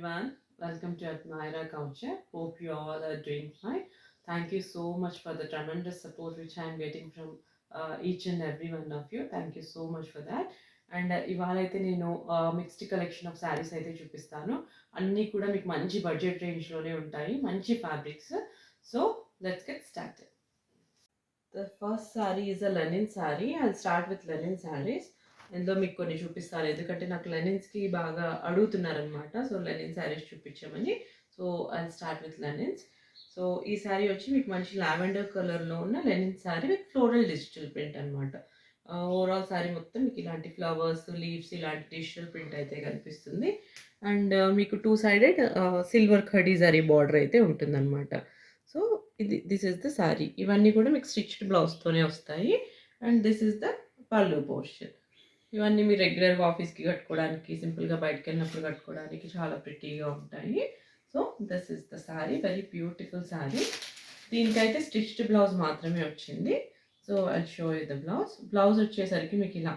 everyone. Welcome to Admira Culture. Hope you all are doing fine. Thank you so much for the tremendous support which I am getting from each and every one of you. Thank you so much for that. And ఇవాళ అయితే నేను mixed collection of saris అయితే చూపిస్తాను. అన్నీ కూడా మీకు మంచి budget రేంజ్లోనే ఉంటాయి, మంచి fabrics. So let's get started. The first sari is a linen sari. I start with linen sari. ఇందులో మీకు కొన్ని చూపిస్తాను, ఎందుకంటే నాకు లెనిన్స్కి బాగా అడుగుతున్నారనమాట. సో లెనిన్ శారీస్ చూపించామని. So I start with linens. So ఈ శారీ వచ్చి మీకు మంచి లావెండర్ కలర్లో ఉన్న linen sari with floral digital print అనమాట. ఓవరాల్ శారీ మొత్తం మీకు ఇలాంటి ఫ్లవర్స్, లీవ్స్, ఇలాంటి డిజిటల్ ప్రింట్ అయితే కనిపిస్తుంది. అండ్ మీకు two sided silver khadi zari border అయితే ఉంటుందన్నమాట. So this is the sari. ఇవన్నీ కూడా మీకు స్టిచ్డ్ బ్లౌజ్తోనే వస్తాయి. And this is the pallu portion. ఇవన్నీ మీరు రెగ్యులర్గా ఆఫీస్కి కట్టుకోవడానికి, సింపుల్గా బయటకు వెళ్ళినప్పుడు కట్టుకోవడానికి చాలా ప్రిటీగా ఉంటాయి. So this is the sari, very beautiful sari. దీనికైతే స్టిచ్డ్ బ్లౌజ్ మాత్రమే వచ్చింది. So I show you the blouse. Blouse వచ్చేసరికి మీకు ఇలా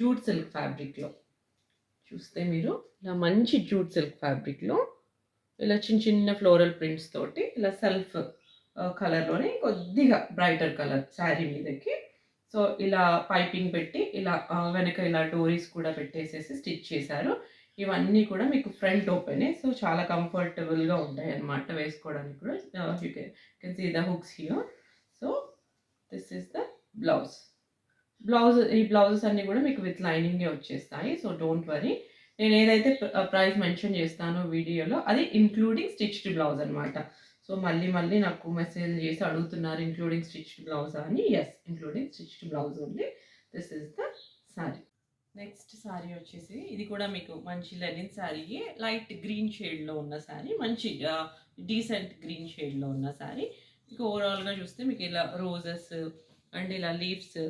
జూట్ సిల్క్ ఫ్యాబ్రిక్లో చూస్తే, మీరు ఇలా మంచి జూట్ సిల్క్ ఫ్యాబ్రిక్లో ఇలా చిన్న చిన్న ఫ్లోరల్ ప్రింట్స్ తోటి ఇలా సెల్ఫ్ కలర్లోనే కొద్దిగా బ్రైటర్ కలర్ శారీ మీదకి. సో ఇలా పైపింగ్ పెట్టి ఇలా వెనక ఇలా డోరీస్ కూడా పెట్టేసేసి స్టిచ్ చేశారు. ఇవన్నీ కూడా మీకు ఫ్రంట్ ఓపెనే. సో చాలా కంఫర్టబుల్గా ఉంటాయి అన్నమాట వేసుకోవడానికి కూడా. You can see the hooks here. So this is the blouse. ఈ బ్లౌజెస్ అన్నీ కూడా మీకు విత్ లైనింగే వచ్చేస్తాయి. So don't worry. నేను ఏదైతే ప్రైస్ మెన్షన్ చేస్తానో వీడియోలో, అది ఇంక్లూడింగ్ స్టిచ్డ్ బ్లౌజ్ అనమాట. సో మళ్ళీ నాకు మెసేజ్ చేసి అడుగుతున్నారు ఇంక్లూడింగ్ స్టిచ్డ్ బ్లౌజ్ అని. Yes, including stitched blouse only. This is the sari. Next sari వచ్చేసి ఇది కూడా మీకు మంచి లెనిన్ శారీ, లైట్ గ్రీన్ షేడ్లో ఉన్న శారీ, మంచి డీసెంట్ గ్రీన్ షేడ్లో ఉన్న శారీ. మీకు ఓవరాల్గా చూస్తే మీకు ఇలా రోజెస్ అండ్ ఇలా లీవ్స్,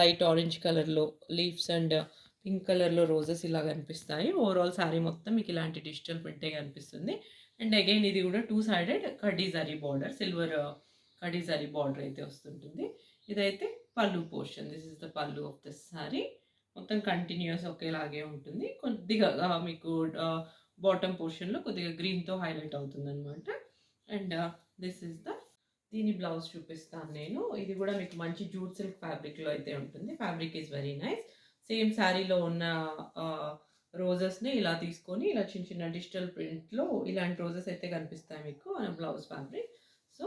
లైట్ ఆరెంజ్ కలర్లో లీవ్స్ అండ్ పింక్ కలర్లో రోజెస్ ఇలా కనిపిస్తాయి. ఓవరాల్ శారీ మొత్తం మీకు ఇలాంటి డిజిటల్ ప్రింటే కనిపిస్తుంది. అండ్ అగైన్ ఇది కూడా టూ సైడెడ్ కడ్డీ జరీ బార్డర్, సిల్వర్ కడ్డీ జరీ బార్డర్ అయితే వస్తుంటుంది. ఇదైతే పళ్ళు పోర్షన్. దిస్ ఇస్ ద పళ్ళు ఆఫ్ దిస్ శారీ. మొత్తం కంటిన్యూస్ ఒకేలాగే ఉంటుంది. కొద్దిగా మీకు బాటమ్ పోర్షన్లో కొద్దిగా గ్రీన్తో హైలైట్ అవుతుంది అనమాట. అండ్ దిస్ ఇస్ ద దీని బ్లౌజ్ చూపిస్తాను నేను. ఇది కూడా మీకు మంచి జూట్ సిల్క్ ఫ్యాబ్రిక్లో అయితే ఉంటుంది. Fabric is very nice. Same శారీలో ఉన్న రోజెస్ని ఇలా తీసుకొని ఇలా చిన్న చిన్న డిజిటల్ ప్రింట్లో ఇలాంటి రోజెస్ అయితే కనిపిస్తాయి మీకు blouse fabric. So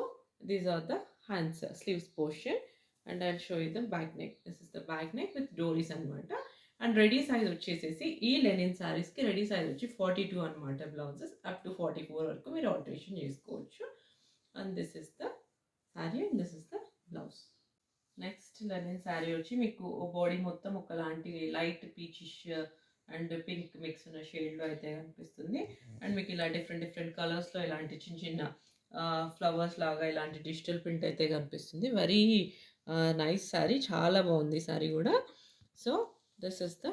these are the hands, sleeves portion. And I show you the back neck. This is the back neck with డోరీస్ అనమాట. అండ్ రెడీ సైజ్ వచ్చేసేసి ఈ లెనిన్ శారీస్కి రెడీ సైజ్ వచ్చి 42 అనమాట. బ్లౌజెస్ అప్ టు 44 వరకు మీరు alteration చేసుకోవచ్చు. And this is the sari and this is the blouse. Next Lenin sari వచ్చి మీకు బాడీ మొత్తం ఒకలాంటి light peachish and pink mix ఉన్న షేడ్లో అయితే కనిపిస్తుంది. అండ్ మీకు ఇలా డిఫరెంట్ కలర్స్లో ఇలాంటి చిన్న చిన్న ఫ్లవర్స్ లాగా ఇలాంటి డిజిటల్ ప్రింట్ అయితే కనిపిస్తుంది. వెరీ నైస్ శారీ, చాలా బాగుంది శారీ కూడా. So this is the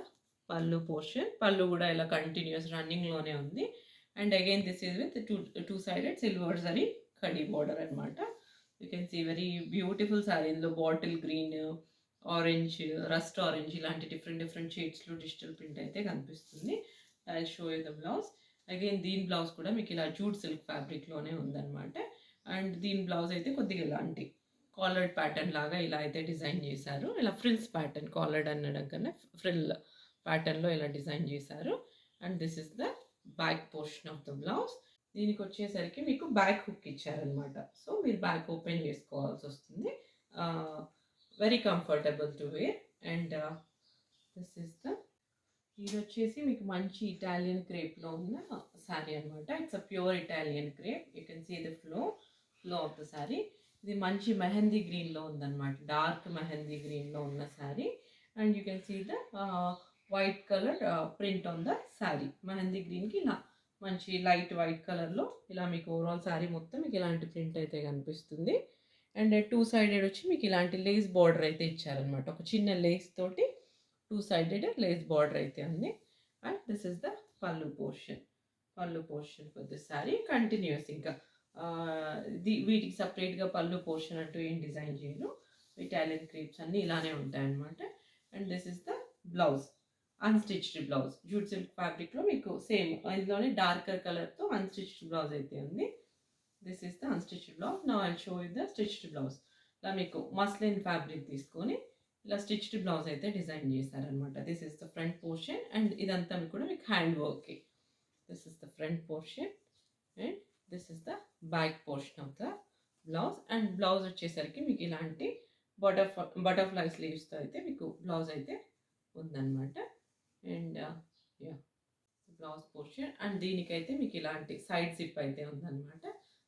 pallu portion. Pallu కూడా ఇలా కంటిన్యూస్ రన్నింగ్లోనే ఉంది. And again this is with two sided silver zari కడీ బార్డర్ అనమాట. You can see very beautiful sari. ఇందులో bottle green, orange, rust orange ఇలాంటి డిఫరెంట్ షేడ్స్లో డిజిటల్ ప్రింట్ అయితే కనిపిస్తుంది. I show you the blouse. Again దీని బ్లౌజ్ కూడా మీకు ఇలా జూట్ సిల్క్ ఫ్యాబ్రిక్లోనే ఉందన్నమాట. అండ్ దీని బ్లౌజ్ అయితే కొద్దిగా ఇలాంటి కాలర్డ్ ప్యాటర్న్ లాగా ఇలా అయితే డిజైన్ చేశారు. ఇలా ఫ్రిల్స్ ప్యాటర్న్, కాలర్డ్ అనడం కన్నా ఫ్రిల్ ప్యాటర్న్లో ఇలా డిజైన్ చేశారు. And this is the back portion of the blouse. దీనికి వచ్చేసరికి మీకు బ్యాక్ హుక్ ఇచ్చారనమాట. సో మీరు బ్యాక్ ఓపెన్ చేసుకోవాల్సి వస్తుంది. Very comfortable to wear. And this is the, ఇది వచ్చేసి మీకు మంచి ఇటాలియన్ క్రేప్లో ఉన్న శారీ అనమాట. It's a pure Italian crepe. You can see the flow of the sari. ఇది మంచి మెహందీ గ్రీన్లో ఉందన్నమాట, డార్క్ మెహందీ గ్రీన్లో ఉన్న sari. And you can see the white colour print on the sari. Mehndi గ్రీన్కి ఇలా మంచి లైట్ వైట్ కలర్లో ఇలా మీకు ఓవరాల్ శారీ మొత్తం మీకు ఇలాంటి ప్రింట్ అయితే కనిపిస్తుంది. అండ్ టూ సైడెడ్ వచ్చి మీకు ఇలాంటి లేస్ బార్డర్ అయితే ఇచ్చారనమాట. ఒక చిన్న లేస్ తోటి టూ సైడెడ్ లేస్ బార్డర్ అయితే ఉంది. And this is the pallu portion. పళ్ళు portion for this sari continuous. ఇంకా వీటికి సపరేట్గా పళ్ళు పోర్షన్ అంటూ ఏం డిజైన్ చేయరు. ఇటాలియన్ క్రేప్స్ అన్నీ ఇలానే ఉంటాయన్నమాట. And this is the blouse. Unstitched blouse. Jute silk ఫ్యాబ్రిక్‌లో మీకు సేమ్ ఇందులోనే డార్కర్ కలర్‌తో అన్‌స్టిచ్డ్ బ్లౌజ్ అయితే ఉంది. This is the unstitched blouse. Now I will show you the stitched blouse. ఇలా మీకు మస్లిన్ ఫ్యాబ్రిక్ తీసుకొని ఇలా స్టిచ్డ్ బ్లౌజ్ అయితే డిజైన్ చేశారనమాట. This is the front portion and ఇదంతా కూడా మీకు హ్యాండ్ వర్కే. This is the front portion and this is the back portion of the blouse. And blouse వచ్చేసరికి మీకు ఇలాంటి బటర్ఫ్లై స్లీవ్స్తో అయితే మీకు బ్లౌజ్ అయితే ఉందన్నమాట. And ya blouse portion and దీనికైతే మీకు ఇలాంటి సైడ్ జిప్ అయితే ఉందన్నమాట.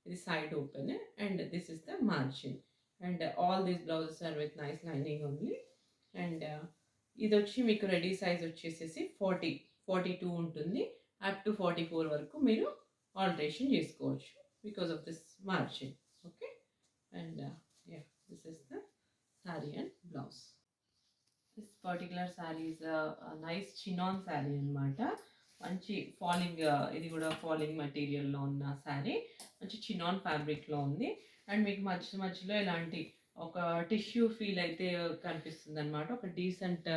ఇది side open and this is the margin and all these blouses are with nice lining only. And ఇది వచ్చి మీకు రెడీ సైజ్ వచ్చేసేసి 42 ఉంటుంది. అప్ టు 44 వరకు మీరు ఆల్టరేషన్ చేసుకోవచ్చు because of this margin. Okay and yeah this is the sorry and blouse. This particular sari is nice chinon sari అనమాట. మంచి ఫాలింగ్ ఇది కూడా ఫాలింగ్ మెటీరియల్లో ఉన్న శారీ. మంచి చినాన్ ఫ్యాబ్రిక్లో ఉంది అండ్ మీకు మధ్యలో ఇలాంటి ఒక టిష్యూ ఫీల్ అయితే కనిపిస్తుంది అనమాట. ఒక డీసెంట్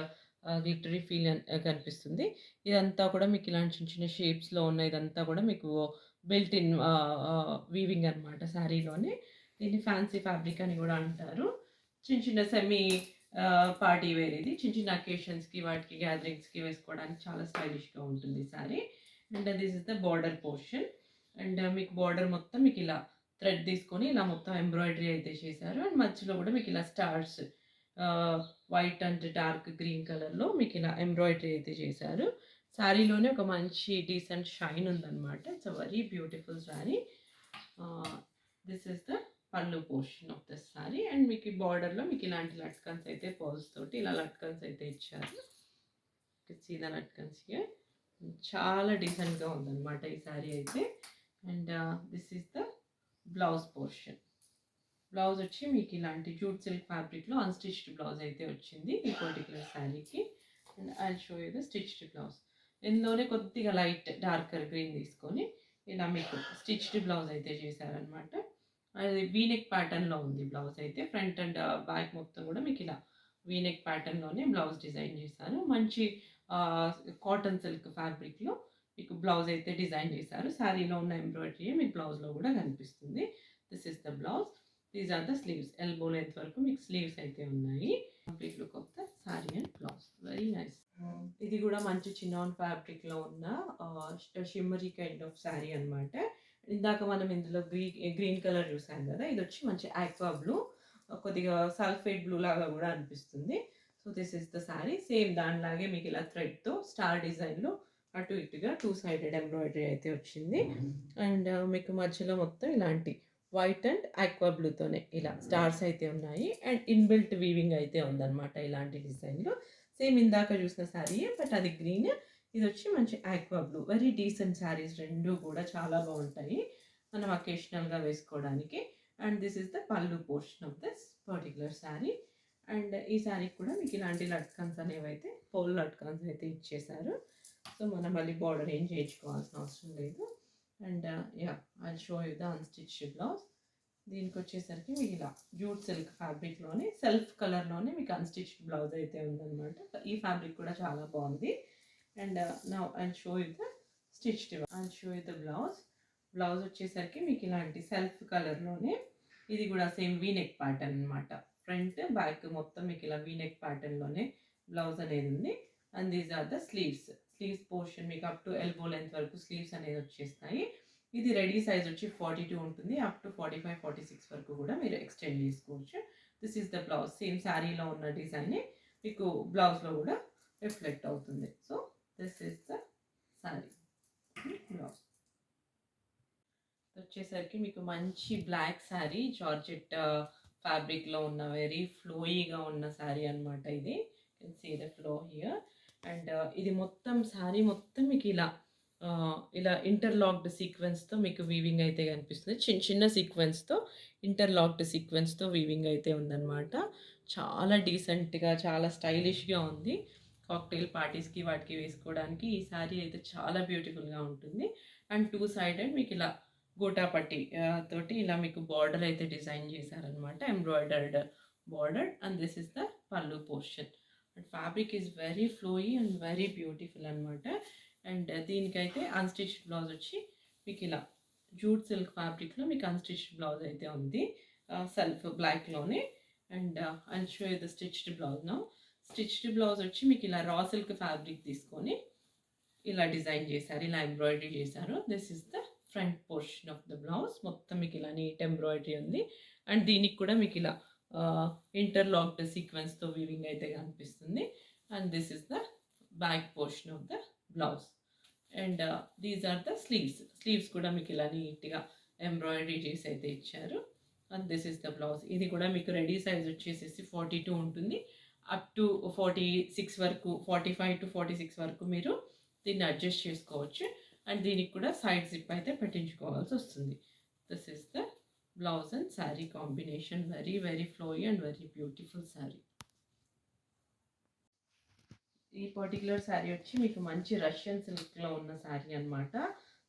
గ్లిటరీ ఫీల్ కనిపిస్తుంది. ఇదంతా కూడా మీకు ఇలాంటి చిన్న చిన్న షేప్స్లో ఉన్న ఇదంతా కూడా మీకు బిల్ట్ ఇన్ వీవింగ్ అనమాట శారీలోనే. దీన్ని ఫ్యాన్సీ ఫ్యాబ్రిక్ అని కూడా అంటారు. చిన్న చిన్న సెమీ పార్టీ వేర్ ఇది. చిన్న చిన్న అకేషన్స్కి వాటికి గ్యాదరింగ్స్కి వేసుకోవడానికి చాలా స్టైలిష్గా ఉంటుంది sari. And this is the border portion and మీకు బార్డర్ మొత్తం మీకు ఇలా థ్రెడ్ తీసుకొని ఇలా మొత్తం ఎంబ్రాయిడరీ అయితే చేశారు. అండ్ మధ్యలో కూడా మీకు ఇలా stars white and dark green కలర్లో మీకు ఇలా ఎంబ్రాయిడరీ అయితే చేశారు. శారీలోనే ఒక మంచి డీసెంట్ షైన్ ఉందన్నమాట. It's a very beautiful sari. This is the pallu portion of the sari and మీకు ఈ బార్డర్లో మీకు ఇలాంటి లట్కన్స్ అయితే పర్ల్స్ తోటి ఇలా లట్కన్స్ అయితే ఇచ్చారు. సీదా లట్కన్స్ చాలా డీసెంట్గా ఉందన్నమాట ఈ శారీ అయితే. And this is the blouse portion. Blouse వచ్చి మీకు ఇలాంటి జూట్ సిల్క్ ఫ్యాబ్రిక్లో అన్స్టిచ్డ్ బ్లౌజ్ అయితే వచ్చింది ఈ పర్టికులర్ శారీకి. And I show you the stitched blouse. ఇందులోనే కొద్దిగా లైట్ డార్కర్ గ్రీన్ తీసుకొని ఇలా మీకు స్టిచ్డ్ బ్లౌజ్ అయితే చేశారనమాట. అది వీనెక్ ప్యాటర్న్లో ఉంది బ్లౌజ్ అయితే. ఫ్రంట్ అండ్ బ్యాక్ మొత్తం కూడా మీకు ఇలా వీనెక్ ప్యాటర్న్లోనే బ్లౌజ్ డిజైన్ చేశారు. మంచి కాటన్ సిల్క్ ఫ్యాబ్రిక్లో మీకు బ్లౌజ్ అయితే డిజైన్ చేశారు. శారీలో ఉన్న ఎంబ్రాయిడరీ మీకు బ్లౌజ్లో కూడా కనిపిస్తుంది. This is the blouse. These are the sleeves. Elbow length వరకు మీకు స్లీవ్స్ అయితే ఉన్నాయి. Complete look of the sari and blouse. Very nice. ఇది కూడా మంచి చినాన్ ఫ్యాబ్రిక్లో ఉన్న షిమ్మరీ కైండ్ ఆఫ్ శారీ అనమాట. ఇందాక మనం ఇందులో గ్రీన్ కలర్ చూసాం కదా, ఇది వచ్చి మంచి ఆక్వా బ్లూ, కొద్దిగా సల్ఫేట్ బ్లూ లాగా కూడా అనిపిస్తుంది. So this is the sari. Same దానిలాగే మీకు ఇలా థ్రెడ్తో స్టార్ డిజైన్లో అటు ఇటుగా 2 సైడెడ్ ఎంబ్రాయిడరీ అయితే వచ్చింది. అండ్ మీకు మధ్యలో మొత్తం ఇలాంటి వైట్ అండ్ ఆక్వా బ్లూతోనే ఇలా స్టార్స్ అయితే ఉన్నాయి. అండ్ ఇన్బిల్ట్ వీవింగ్ అయితే ఉందన్నమాట ఇలాంటి డిజైన్లో. సేమ్ ఇందాక చూసిన శారీయే బట్ అది గ్రీన్, ఇది వచ్చి మంచి aqua blue. Very decent saris రెండు కూడా చాలా బాగుంటాయి మనం అకేషనల్గా వేసుకోవడానికి. And this is the pallu portion of this particular sari. And ఈ శారీకి కూడా మీకు ఇలాంటి లట్కన్స్ అనేవి అయితే పోల్ లట్కన్స్ అయితే ఇచ్చేసారు. సో మనం మళ్ళీ బార్డర్ ఏం చేయించుకోవాల్సిన అవసరం లేదు. And yeah I show you the unstitched blouse. దీనికి వచ్చేసరికి మీకు ఇలా జూట్ సిల్క్ ఫ్యాబ్రిక్లోనే సెల్ఫ్ కలర్లోనే మీకు అన్స్టిచ్డ్ బ్లౌజ్ అయితే ఉందన్నమాట. ఈ ఫ్యాబ్రిక్ కూడా చాలా బాగుంది. And now I'll show you the stitched. I'll show you the blouse. Blouse వచ్చేసరికి మీకు ఇలాంటి సెల్ఫ్ కలర్లోనే ఇది కూడా సేమ్ వీనెక్ ప్యాటర్న్ అనమాట. ఫ్రంట్ బ్యాక్ మొత్తం మీకు ఇలా వీనెక్ ప్యాటర్న్లోనే బ్లౌజ్ అనేది ఉంది. And these are the sleeves. Sleeves portion మీకు అప్ టు ఎల్బో లెంత్ వరకు స్లీవ్స్ అనేది వచ్చేస్తాయి. ఇది రెడీ సైజ్ వచ్చి 42 ఉంటుంది. అప్ టు 45-46 వరకు కూడా మీరు ఎక్స్టెండ్ చేసుకోవచ్చు. This is the blouse. Same శారీలో ఉన్న డిజైన్ మీకు బ్లౌజ్లో కూడా రిఫ్లెక్ట్ అవుతుంది. So this is the sari blouse. వచ్చేసరికి మీకు మంచి బ్లాక్ శారీ జార్జెట్ ఫ్యాబ్రిక్లో ఉన్న వెరీ ఫ్లోయీగా ఉన్న శారీ అనమాట ఇది. Can see the flow here. And ఇది మొత్తం శారీ మొత్తం మీకు ఇలా ఇంటర్లాక్డ్ సీక్వెన్స్తో మీకు వీవింగ్ అయితే కనిపిస్తుంది. చిన్న చిన్న సీక్వెన్స్తో ఇంటర్లాక్డ్ సీక్వెన్స్తో వీవింగ్ అయితే ఉందన్నమాట. చాలా డీసెంట్గా చాలా స్టైలిష్గా ఉంది. కాక్టైల్ పార్టీస్కి వాటికి వేసుకోవడానికి ఈ శారీ అయితే చాలా బ్యూటిఫుల్గా ఉంటుంది. అండ్ 2 సైడెడ్ మీకు ఇలా గోటాపట్టి తోటి ఇలా మీకు బార్డర్ అయితే డిజైన్ చేశారనమాట. Embroidered border. And this is the pallu portion. And fabric is very flowy and very beautiful అనమాట. అండ్ దీనికైతే అన్‌స్టిచ్డ్ బ్లౌజ్ వచ్చి మీకు ఇలా జూట్ సిల్క్ ఫ్యాబ్రిక్‌లో మీకు అన్‌స్టిచ్డ్ బ్లౌజ్ అయితే ఉంది. సెల్ఫ్ బ్లాక్‌లోనే. And I'll show you the stitched blouse now. Stitched blouse వచ్చి మీకు ఇలా రా సిల్క్ ఫ్యాబ్రిక్ తీసుకొని ఇలా డిజైన్ చేశారు, ఇలా ఎంబ్రాయిడరీ చేశారు. This is the front portion of the blouse. మొత్తం మీకు ఇలా నీట్ ఎంబ్రాయిడరీ ఉంది. అండ్ దీనికి కూడా మీకు ఇలా ఇంటర్లాక్డ్ సీక్వెన్స్తో వీవింగ్ అయితే కనిపిస్తుంది. And this is the back portion of the blouse. And these are the sleeves. Sleeves కూడా మీకు ఇలా నీట్గా ఎంబ్రాయిడరీ చేసి అయితే ఇచ్చారు. And this is the blouse. ఇది కూడా మీకు రెడీ సైజ్ వచ్చేసేసి 42 ఉంటుంది. అప్ టు 46 వరకు, 45 to 46 వరకు మీరు దీన్ని అడ్జస్ట్ చేసుకోవచ్చు. అండ్ దీనికి కూడా సైడ్ జిప్ అయితే పెట్టించుకోవాల్సి వస్తుంది. This is the blouse and sari combination. Very very flowy and very beautiful sari. ఈ పర్టికులర్ శారీ వచ్చి మీకు మంచి రష్యన్ సిల్క్లో ఉన్న శారీ అనమాట.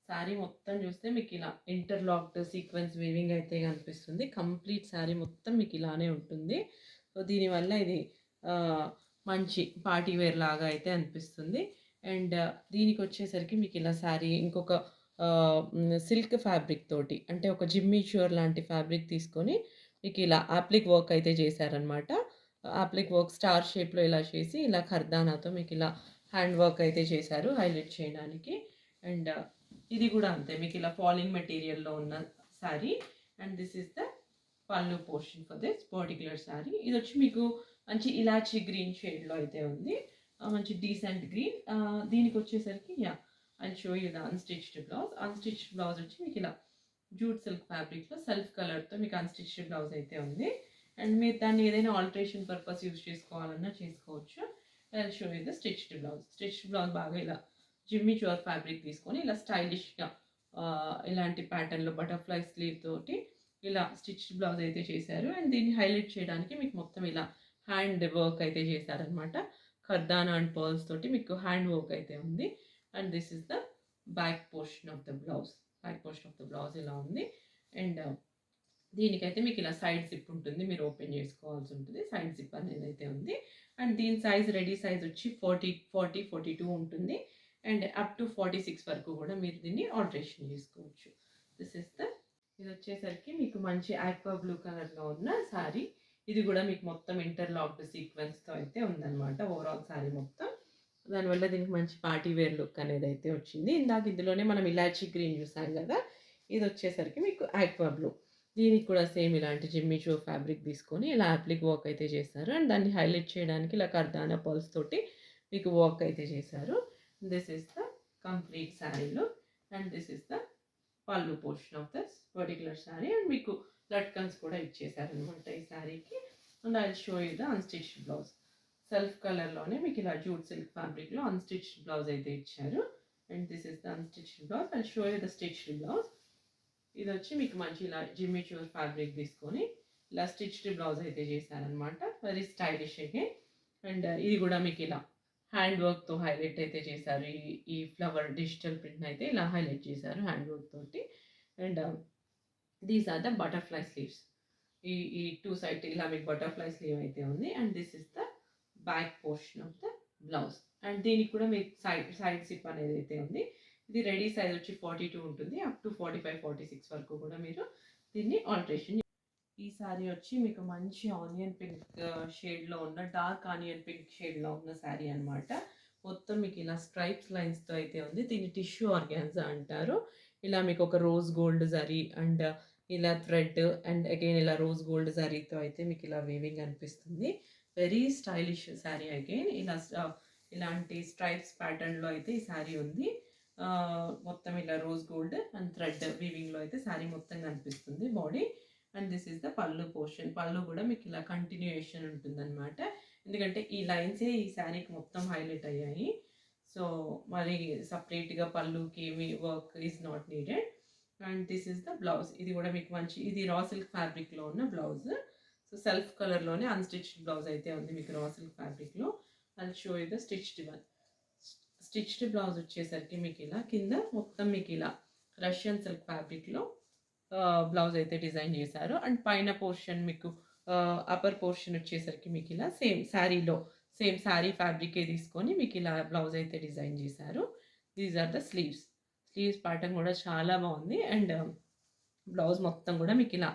శారీ మొత్తం చూస్తే మీకు ఇలా ఇంటర్లాక్డ్ సీక్వెన్స్ వీవింగ్ అయితే కనిపిస్తుంది. కంప్లీట్ శారీ మొత్తం మీకు ఇలానే ఉంటుంది. సో దీనివల్ల ఇది మంచి పార్టీ వేర్ లాగా అయితే అనిపిస్తుంది. అండ్ దీనికి వచ్చేసరికి మీకు ఇలా శారీ ఇంకొక సిల్క్ ఫ్యాబ్రిక్ తోటి, అంటే ఒక జిమ్మీ ష్యూర్ లాంటి ఫ్యాబ్రిక్ తీసుకొని మీకు ఇలా యాప్లిక్ వర్క్ అయితే చేశారనమాట. యాప్లిక్ వర్క్ స్టార్ షేప్లో ఇలా చేసి ఇలా ఖర్దానాతో మీకు ఇలా హ్యాండ్ వర్క్ అయితే చేశారు హైలైట్ చేయడానికి. అండ్ ఇది కూడా అంతే, మీకు ఇలా ఫాలింగ్ మెటీరియల్లో ఉన్న sari. And this is the pallu portion for this particular sari. ఇది వచ్చి మీకు మంచి ఇలాచీ గ్రీన్ షేడ్లో అయితే ఉంది. మంచి డీసెంట్ గ్రీన్. దీనికి వచ్చేసరికి and show you the unstitched blouse. Unstitched blouse వచ్చి మీకు ఇలా జూట్ సిల్క్ ఫ్యాబ్రిక్లో సెల్ఫ్ కలర్తో మీకు అన్‌స్టిచ్డ్ బ్లౌజ్ అయితే ఉంది. అండ్ మీరు దాన్ని ఏదైనా ఆల్టరేషన్ పర్పస్ యూజ్ చేసుకోవాలన్నా చేసుకోవచ్చు. And show you the stitched blouse. Stitched blouse బాగా ఇలా జిమ్మీ చువర్ ఫ్యాబ్రిక్ తీసుకొని ఇలా స్టైలిష్గా ఇలాంటి ప్యాటర్న్లో బటర్ఫ్లై స్లీవ్ తోటి ఇలా స్టిచ్డ్ బ్లౌజ్ అయితే చేశారు. అండ్ దీన్ని హైలైట్ చేయడానికి మీకు మొత్తం ఇలా హ్యాండ్ వర్క్ అయితే చేశారనమాట. ఖర్దానా అండ్ పర్ల్స్ తోటి మీకు హ్యాండ్ వర్క్ అయితే ఉంది. And this is the back portion of the blouse. Back portion of the blouse ఇలా ఉంది. అండ్ దీనికైతే మీకు ఇలా సైడ్ జిప్ ఉంటుంది, మీరు ఓపెన్ చేసుకోవాల్సి ఉంటుంది. సైడ్ జిప్ అనేది అయితే ఉంది. అండ్ దీని సైజ్ రెడీ సైజ్ వచ్చి 42 ఉంటుంది. అండ్ అప్ టు 46 వరకు కూడా మీరు దీన్ని ఆల్టరేషన్ చేసుకోవచ్చు. దిస్ ఇస్ ద, ఇది వచ్చేసరికి మీకు మంచి ఆక్వా బ్లూ కలర్లో ఉన్న శారీ. ఇది కూడా మీకు మొత్తం ఇంటర్లాక్డ్ సీక్వెన్స్తో అయితే ఉందన్నమాట ఓవరాల్ శారీ మొత్తం. దానివల్ల దీనికి మంచి పార్టీ వేర్ లుక్ అనేది అయితే వచ్చింది. ఇందాక ఇందులోనే మనం ఇలాచీ గ్రీన్ చూసాం కదా, ఇది వచ్చేసరికి మీకు ఆక్వా బ్లూ. దీనికి కూడా సేమ్ ఇలాంటి జిమ్మీ చూ ఫ్యాబ్రిక్ తీసుకొని ఇలా యాప్లిక్ వర్క్ అయితే చేశారు. అండ్ దాన్ని హైలైట్ చేయడానికి ఇలా కర్దానా పర్ల్స్ తోటి మీకు వర్క్ అయితే చేశారు. This is the complete sari look. And this is the pallu portion of this particular sari. And మీకు లట్కన్స్ కూడా ఇచ్చేసారనమాట ఈ శారీకి. And I show you the unstitched blouse. Self కలర్లోనే మీకు ఇలా జూట్ సిల్క్ ఫ్యాబ్రిక్లో అన్‌స్టిచ్డ్ బ్లౌజ్ అయితే ఇచ్చారు. And this is the unstitched blouse. I show you the stitched blouse. ఇది వచ్చి మీకు మంచి ఇలా జిమ్మీ చూర్ ఫ్యాబ్రిక్ తీసుకొని ఇలా స్టిచ్డ్ బ్లౌజ్ అయితే చేశారనమాట. Very stylish again. అండ్ ఇది కూడా మీకు ఇలా హ్యాండ్ వర్క్తో హైలైట్ అయితే చేశారు. ఈ ఫ్లవర్ డిజిటల్ ప్రింట్ అయితే ఇలా హైలైట్ చేశారు హ్యాండ్ వర్క్ తోటి. And these are the butterfly sleeves. ఈ టూ సైడ్ ఇలా మీకు బటర్ఫ్లై స్లీవ్ అయితే ఉంది. And this is the back portion of the blouse. And దీనికి కూడా మీకు సైడ్ సిప్ అనేది అయితే ఉంది. ఇది రెడీ సైజ్ వచ్చి 42 ఉంటుంది. అప్ టు 45, 46 వరకు కూడా మీరు దీన్ని ఆల్టరేషన్. ఈ శారీ వచ్చి మీకు మంచి ఆనియన్ పింక్ షేడ్లో ఉన్న, డార్క్ ఆనియన్ పింక్ షేడ్లో ఉన్న శారీ అనమాట. మొత్తం మీకు ఇలా స్ట్రైప్స్ లైన్స్తో అయితే ఉంది. దీన్ని టిష్యూ ఆర్గాన్జా అంటారు. ఇలా మీకు ఒక రోజ్ గోల్డ్ జరీ అండ్ ఇలా థ్రెడ్ అండ్ అగైన్ ఇలా రోజ్ గోల్డ్ జరీతో అయితే మీకు ఇలా వీవింగ్ అనిపిస్తుంది. Very stylish sari. అగైన్ ఇలా ఇలాంటి స్ట్రైప్స్ ప్యాటర్న్లో అయితే ఈ శారీ ఉంది. మొత్తం ఇలా రోజ్ గోల్డ్ అండ్ థ్రెడ్ వీవింగ్లో అయితే శారీ మొత్తం కనిపిస్తుంది body. And this is the pallu portion. Pallu కూడా మీకు ఇలా కంటిన్యూయేషన్ ఉంటుందన్నమాట. ఎందుకంటే ఈ లైన్సే ఈ శారీకి మొత్తం హైలైట్ అయ్యాయి. సో మరి సపరేట్గా పళ్ళుకి ఏమి work is not needed. And this is the blouse. ఇది కూడా మీకు మంచి, ఇది రా సిల్క్ ఫ్యాబ్రిక్లో ఉన్న బ్లౌజ్. సో సెల్ఫ్ కలర్లోనే అన్‌స్టిచ్డ్ బ్లౌజ్ అయితే ఉంది మీకు రా సిల్క్ ఫ్యాబ్రిక్లో. And show you the stitched one. Stitched blouse వచ్చేసరికి మీకు ఇలా కింద మొత్తం మీకు ఇలా రష్యన్ సిల్క్ ఫ్యాబ్రిక్లో బ్లౌజ్ అయితే డిజైన్ చేశారు. అండ్ పైన పోర్షన్ మీకు అప్పర్ పోర్షన్ వచ్చేసరికి మీకు ఇలా సేమ్ శారీలో సేమ్ శారీ ఫ్యాబ్రికే తీసుకొని మీకు ఇలా బ్లౌజ్ అయితే డిజైన్ చేశారు. These are the sleeves. Sleeves pattern కూడా చాలా బాగుంది. అండ్ బ్లౌజ్ మొత్తం కూడా మీకు ఇలా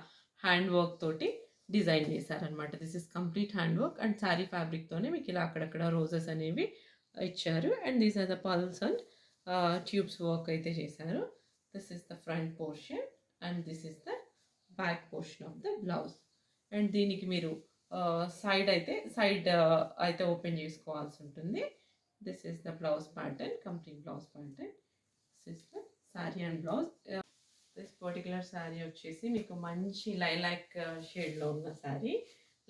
హ్యాండ్ వర్క్ తోటి డిజైన్ చేశారనమాట. This is complete hand work and sari ఫ్యాబ్రిక్తోనే మీకు ఇలా అక్కడక్కడ రోజెస్ అనేవి ఇచ్చారు. And these are the pearls and tubes work అయితే చేశారు. This is the front portion and this is the back portion of the blouse. And దీనికి మీరు సైడ్ అయితే ఓపెన్ చేసుకోవాల్సి ఉంటుంది. This is the blouse pattern, complete blouse pattern. This is the sari and blouse. This particular sari వచ్చేసి మీకు మంచి lilac షేడ్లో ఉన్న శారీ.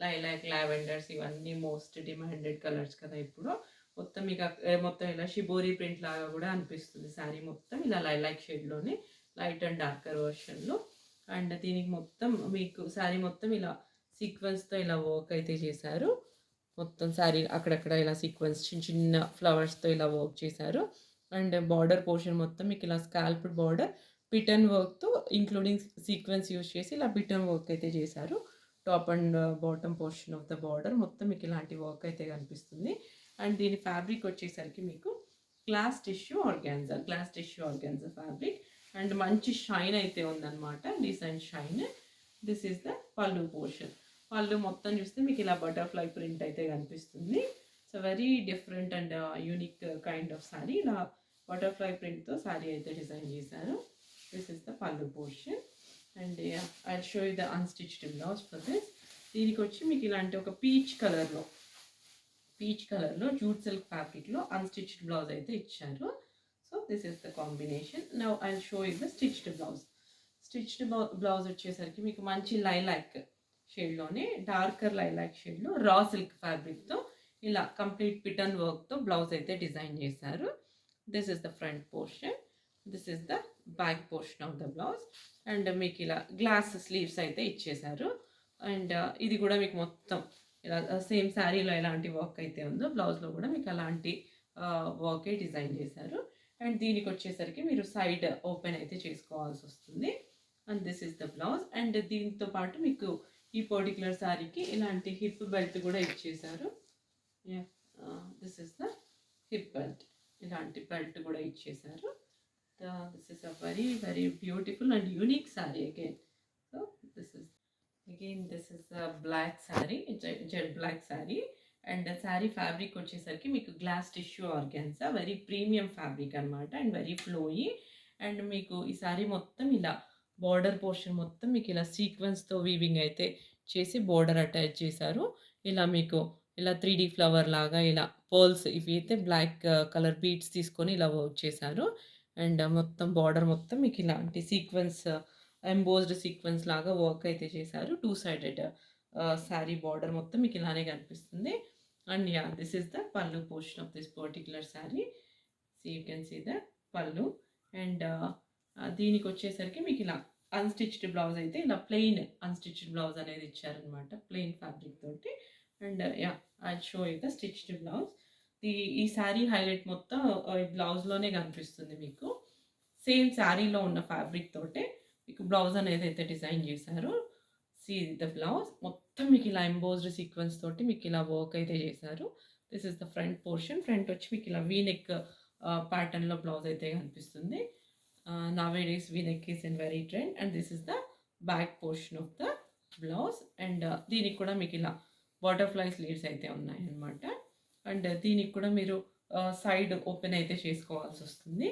లైలాక్, లావెండర్స్ ఇవన్నీ మోస్ట్ డిమాండెడ్ కలర్స్ కదా ఇప్పుడు. మొత్తం మీకు మొత్తం ఇలా షిబోరి ప్రింట్ లాగా కూడా అనిపిస్తుంది శారీ మొత్తం ఇలా లైలాక్ షేడ్లోనే, లైట్ అండ్ డార్కర్ వర్షన్లో. అండ్ దీనికి మొత్తం మీకు శారీ మొత్తం ఇలా సీక్వెన్స్తో ఇలా వర్క్ అయితే చేశారు. మొత్తం శారీ అక్కడక్కడ ఇలా సీక్వెన్స్ చిన్న చిన్న ఫ్లవర్స్తో ఇలా వర్క్ చేశారు. అండ్ బార్డర్ పోర్షన్ మొత్తం మీకు ఇలా స్కాల్ప్డ్ బార్డర్ పిటన్ వర్క్తో ఇంక్లూడింగ్ సీక్వెన్స్ యూజ్ చేసి ఇలా పిటన్ వర్క్ అయితే చేశారు. Top and bottom portion of the border మొత్తం మీకు ఇలాంటి వర్క్ అయితే కనిపిస్తుంది. అండ్ దీని ఫ్యాబ్రిక్ వచ్చేసరికి మీకు glass tissue organza fabric. And మంచి షైన్ అయితే ఉందన్నమాట, decent shine. This is the pallu portion. పళ్ళు మొత్తం చూస్తే మీకు ఇలా బటర్ఫ్లై ప్రింట్ అయితే కనిపిస్తుంది. So very different and unique kind of sari. ఇలా బటర్ఫ్లై ప్రింట్తో శారీ అయితే డిజైన్ చేశారు. This is the pallu portion. And I show you the unstitched blouse for this. దీనికి వచ్చి మీకు ఇలాంటి ఒక పీచ్ కలర్లో జూట్ సిల్క్ ఫ్యాబ్రిక్లో అన్స్టిచ్డ్ బ్లౌజ్ అయితే ఇచ్చారు. So this is the combination. Now I show you the stitched blouse. Stitched blouse వచ్చేసరికి మీకు మంచి లైలాక్ షేడ్లోనే, డార్కర్ లైలాక్ షేడ్లో రా సిల్క్ ఫ్యాబ్రిక్తో ఇలా కంప్లీట్ పిటన్ వర్క్తో బ్లౌజ్ అయితే డిజైన్ చేశారు. This is the front portion, this is the back portion of the blouse. And మీకు ఇలా గ్లాస్ స్లీవ్స్ అయితే ఇచ్చేశారు. అండ్ ఇది కూడా మీకు మొత్తం ఇలా సేమ్ శారీలో ఎలాంటి వర్క్ అయితే ఉందో బ్లౌజ్లో కూడా మీకు అలాంటి వర్కే డిజైన్ చేశారు. అండ్ దీనికి వచ్చేసరికి మీరు సైడ్ ఓపెన్ అయితే చేసుకోవాల్సి వస్తుంది. And this is the blouse. And దీంతో పాటు మీకు ఈ పర్టికులర్ శారీకి ఇలాంటి హిప్ బెల్ట్ కూడా ఇచ్చేశారు. This is the hip belt, ఇలాంటి బెల్ట్ కూడా ఇచ్చేశారు. This is a very very beautiful and unique saree again. So this is a black saree, jet black saree. And the saree fabric వచ్చేసరికి మీకు glass tissue organza, very premium fabric అనమాట. And very flowy. And మీకు ఈ sorry మొత్తం ఇలా border portion మొత్తం మీకు ఇలా సీక్వెన్స్తో వీవింగ్ అయితే చేసి బార్డర్ అటాచ్ చేశారు. ఇలా మీకు ఇలా 3D ఫ్లవర్ లాగా ఇలా పర్ల్స్ ఇవి అయితే బ్లాక్ కలర్ బీడ్స్ తీసుకొని ఇలా వర్క్ చేశారు. అండ్ మొత్తం బార్డర్ మొత్తం మీకు ఇలాంటి సీక్వెన్స్, ఎంబోజ్డ్ సీక్వెన్స్ లాగా వర్క్ అయితే చేశారు. 2 సైడెడ్ శారీ బార్డర్ మొత్తం మీకు ఇలానే కనిపిస్తుంది. And this is the pallu portion of this particular sari. So you can see the pallu. And దీనికి వచ్చేసరికి మీకు ఇలా అన్స్టిచ్డ్ బ్లౌజ్ అయితే ఇలా ప్లెయిన్ అన్స్టిచ్డ్ బ్లౌజ్ అనేది ఇచ్చారనమాట, ప్లెయిన్ ఫ్యాబ్రిక్ తోటి. And I show you the stitched blouse. ఈ శారీ హైలైట్ మొత్తం బ్లౌజ్లోనే కనిపిస్తుంది మీకు. సేమ్ శారీలో ఉన్న ఫ్యాబ్రిక్ తోటే మీకు బ్లౌజ్ అనేది అయితే డిజైన్ చేశారు. సీ ద బ్లౌజ్ మొత్తం మీకు ఇలా ఎంబోజ్డ్ సీక్వెన్స్ తోటి మీకు ఇలా వర్క్ అయితే చేశారు. This is the front portion. Front వచ్చి మీకు ఇలా వీనెక్ ప్యాటర్న్లో బ్లౌజ్ అయితే కనిపిస్తుంది. Nowadays V-neck is in very trend. And this is the back portion of the blouse. And దీనికి కూడా మీకు ఇలా బటర్ఫ్లై స్లీవ్స్ అయితే ఉన్నాయన్నమాట. అండ్ దీనికి కూడా మీరు సైడ్ ఓపెన్ అయితే చేసుకోవాల్సి వస్తుంది.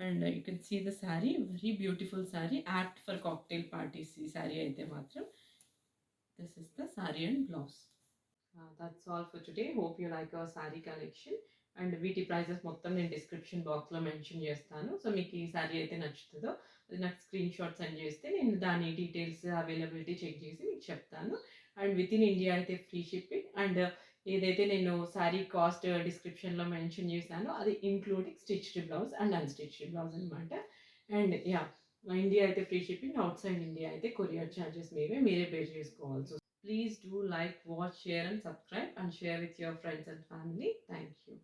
And you can see the sari, very beautiful sari, apt for cocktail parties ఈ శారీ అయితే మాత్రం. This is the sari and blouse. That's all for today. Hope you like our sari collection. And వీటి ప్రైజెస్ మొత్తం నేను డిస్క్రిప్షన్ బాక్స్లో మెన్షన్ చేస్తాను. సో మీకు ఈ శారీ అయితే నచ్చుతుందో అది నాకు స్క్రీన్ షాట్ సెండ్ చేస్తే నేను దాని డీటెయిల్స్ అవైలబిలిటీ చెక్ చేసి మీకు చెప్తాను. అండ్ విత్ ఇన్ ఇండియా అయితే ఫ్రీ షిప్పింగ్. అండ్ ఏదైతే నేను శారీ కాస్ట్ డిస్క్రిప్షన్లో మెన్షన్ చేశానో అది including stitched blouse and unstitched blouse అనమాట. అండ్ ఇండియా అయితే free shipping, out side India అయితే కొరియర్ ఛార్జెస్ మీరే పే చేసుకోవాల్సి. Please do like, watch, share and subscribe and share with your friends and family. Thank you.